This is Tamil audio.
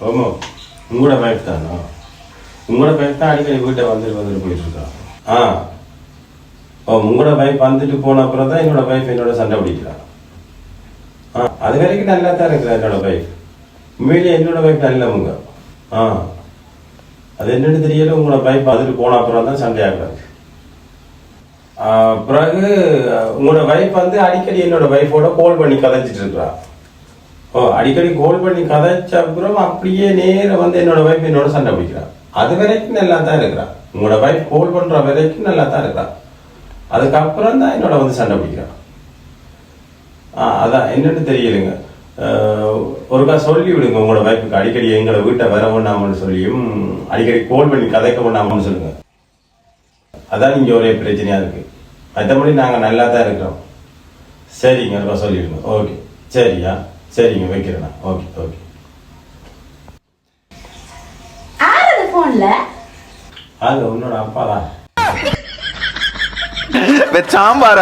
ஆமா உங்களோட வைஃப் தானா? உங்களோட வைஃப் தான் அடிக்கடி வீட்டை வந்துட்டு போயிட்டு இருக்கா. ஆ ஓ உங்களோட வைஃப் வந்துட்டு போன அப்புறம் தான் என்னோட வைஃப் என்னோட சண்டை பிடிக்கிறான். ஆ அது வரைக்கும் நல்லா தான் இருக்கிறா என்னோட வைஃப். உண்மையிலேயே என்னோட வைஃப் நல்லவங்க. ஆ அது என்னன்னு தெரியல, உங்களோட வைஃப் வந்துட்டு போன அப்புறம் தான் சண்டையாகிறாங்க. பிறகு உங்களோட வைஃப் வந்து அடிக்கடி என்னோட வைஃபோட கால் பண்ணி கதைச்சிட்டு இருக்கிறா. ஓ அடிக்கடி கால் பண்ணி கதைச்ச அப்புறம் அப்படியே நேரம் வந்து என்னோட வைஃப் என்னோட சண்டை பிடிக்கிறான். அது வரைக்கும் நல்லா தான் இருக்கிறான். உங்களோட வைஃப் கால் பண்ற வரைக்கும் நல்லா தான் இருக்கிறான். அதுக்கப்புறம் தான் என்னோட வந்து சண்டை பிடிக்கிறான். அதான் என்னன்னு தெரியலுங்க. ஒருக்கா சொல்லி விடுங்க உங்களோட வைஃபுக்கு அடிக்கடி எங்களை வீட்டை வர வேண்டாமன்னு சொல்லியும் அடிக்கடி கால் பண்ணி கதைக்க வேண்டாமன்னு சொல்லுங்க. அதான் இங்கே ஒரே பிரச்சனையா இருக்கு. மற்றபடி நாங்கள் நல்லா தான் இருக்கிறோம். சரிங்க ஒருக்கா சொல்லிவிடுங்க. ஓகே சரியா சரிங்க வைக்கிறேண்ணா. Okay okay. போன்ல அது உன்னோட அப்பா தான் சாம்பார்